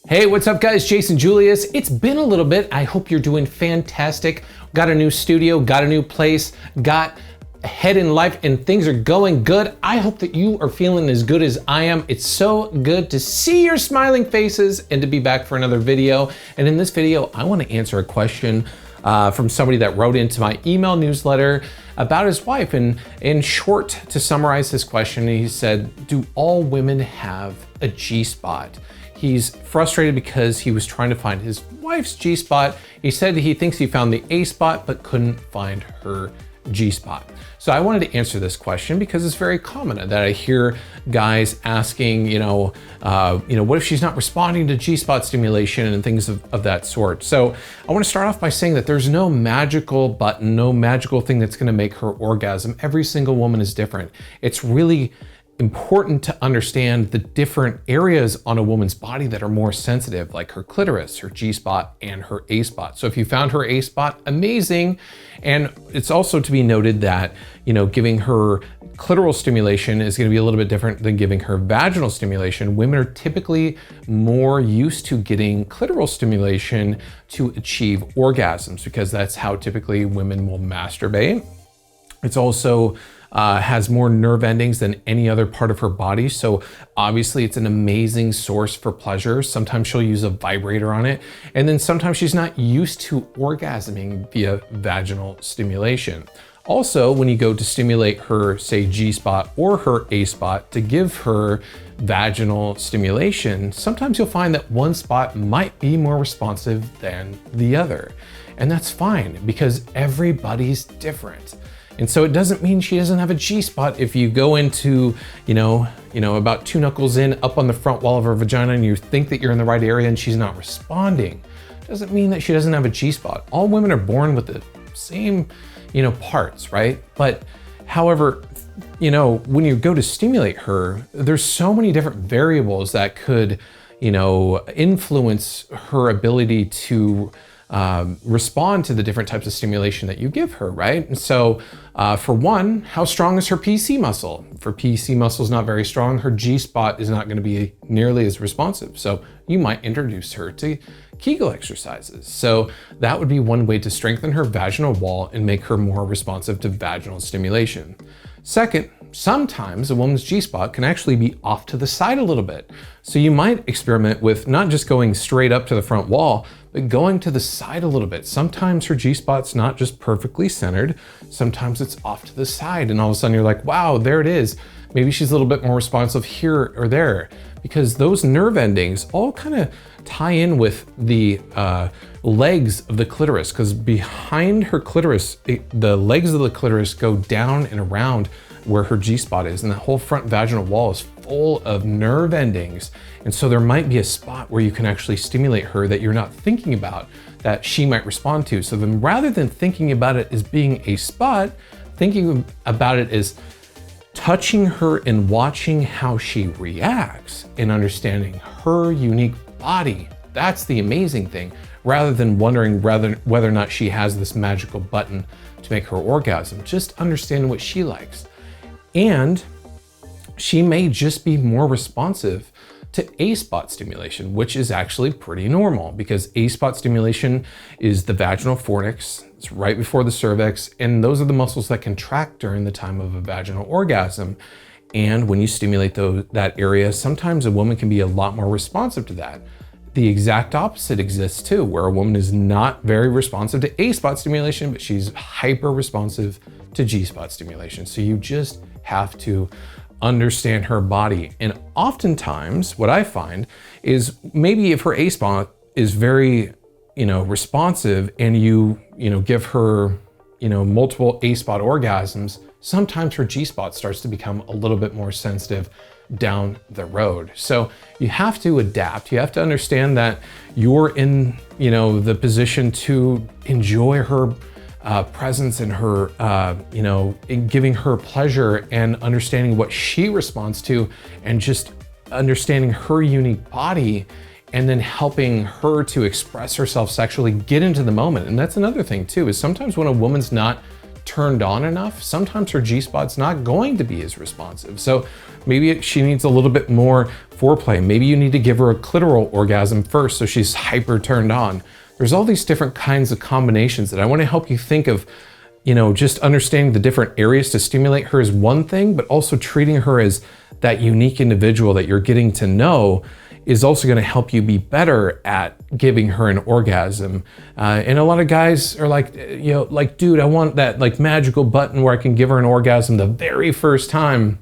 Hey, what's up guys? Jason Julius. It's been a little bit. I hope you're doing fantastic. Got a new studio, got a new place, got ahead in life and things are going good. I hope that you are feeling as good as I am. It's so good to see your smiling faces and to be back for another video. And in this video, I want to answer a question from somebody that wrote into my email newsletter about his wife. And in short, to summarize his question, he said, do all women have a G-spot? He's frustrated because he was trying to find his wife's G-spot. He said he thinks he found the A-spot, but couldn't find her G-spot. So I wanted to answer this question because it's very common that I hear guys asking, what if she's not responding to G-spot stimulation and things of that sort. So I want to start off by saying that there's no magical button, no magical thing that's going to make her orgasm. Every single woman is different. It's really important to understand the different areas on a woman's body that are more sensitive, like her clitoris, her G-spot, and her A-spot. So if you found her A-spot, amazing. And it's also to be noted that, giving her clitoral stimulation is going to be a little bit different than giving her vaginal stimulation. Women are typically more used to getting clitoral stimulation to achieve orgasms because that's how typically women will masturbate. It's also has more nerve endings than any other part of her body. So obviously it's an amazing source for pleasure. Sometimes she'll use a vibrator on it. And then sometimes she's not used to orgasming via vaginal stimulation. Also, when you go to stimulate her, say G-spot or her A-spot to give her vaginal stimulation, sometimes you'll find that one spot might be more responsive than the other. And that's fine because everybody's different. And so it doesn't mean she doesn't have a G-spot if you go into, about 2 knuckles in up on the front wall of her vagina and you think that you're in the right area and she's not responding. Doesn't mean that she doesn't have a G-spot. All women are born with the same, parts, right? But however, when you go to stimulate her, there's so many different variables that could, influence her ability to respond to the different types of stimulation that you give her, right? And so for one, how strong is her PC muscle? If her PC muscle is not very strong, her G-spot is not going to be nearly as responsive. So you might introduce her to Kegel exercises. So that would be one way to strengthen her vaginal wall and make her more responsive to vaginal stimulation. Second, sometimes a woman's G-spot can actually be off to the side a little bit. So you might experiment with not just going straight up to the front wall, but going to the side a little bit. Sometimes her G-spot's not just perfectly centered. Sometimes it's off to the side and all of a sudden you're like, wow, there it is. Maybe she's a little bit more responsive here or there, because those nerve endings all kind of tie in with the legs of the clitoris, because behind her clitoris, the legs of the clitoris go down and around where her G-spot is, and the whole front vaginal wall is full of nerve endings. And so there might be a spot where you can actually stimulate her that you're not thinking about, that she might respond to. So then rather than thinking about it as being a spot, thinking about it as touching her and watching how she reacts and understanding her unique body. That's the amazing thing, rather than wondering whether or not she has this magical button to make her orgasm. Just understand what she likes. And she may just be more responsive to A-spot stimulation, which is actually pretty normal because A-spot stimulation is the vaginal fornix. It's right before the cervix, and those are the muscles that contract during the time of a vaginal orgasm. And when you stimulate that area, sometimes a woman can be a lot more responsive to that. The exact opposite exists too, where a woman is not very responsive to A-spot stimulation, but she's hyper responsive to G-spot stimulation. So you just have to understand her body. And oftentimes what I find is maybe if her A-spot is very, responsive and you give her, multiple A-spot orgasms, sometimes her G-spot starts to become a little bit more sensitive down the road. So you have to adapt. You have to understand that you're in, the position to enjoy her presence and her, in giving her pleasure and understanding what she responds to and just understanding her unique body and then helping her to express herself sexually, get into the moment. And that's another thing too, is sometimes when a woman's not turned on enough, sometimes her G-spot's not going to be as responsive. So maybe she needs a little bit more foreplay. Maybe you need to give her a clitoral orgasm first so she's hyper turned on. There's all these different kinds of combinations that I want to help you think of. You know, just understanding the different areas to stimulate her is one thing, but also treating her as that unique individual that you're getting to know is also going to help you be better at giving her an orgasm. And a lot of guys are like, you know, like, dude, I want that like magical button where I can give her an orgasm the very first time.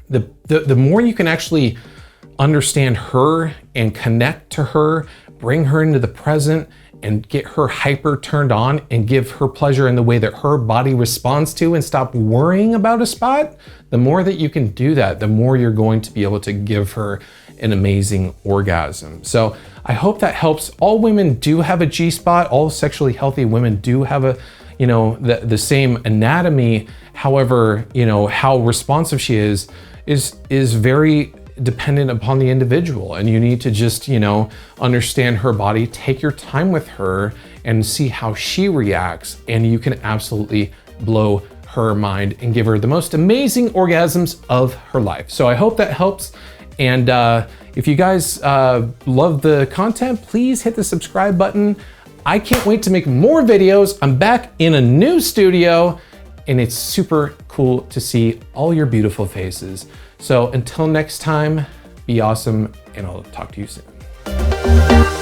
The more you can actually understand her and connect to her, bring her into the present, and get her hyper turned on and give her pleasure in the way that her body responds to, and stop worrying about a spot, the more that you can do that, the more you're going to be able to give her an amazing orgasm. So I hope that helps. All women do have a G-spot. All sexually healthy women do have a, you know, the same anatomy. However, you know, how responsive she is very dependent upon the individual, and you need to just, you know, understand her body, take your time with her and see how she reacts, and you can absolutely blow her mind and give her the most amazing orgasms of her life. So I hope that helps. And if you guys love the content, please hit the subscribe button. I can't wait to make more videos. I'm back in a new studio, and it's super cool to see all your beautiful faces. So until next time, be awesome, and I'll talk to you soon.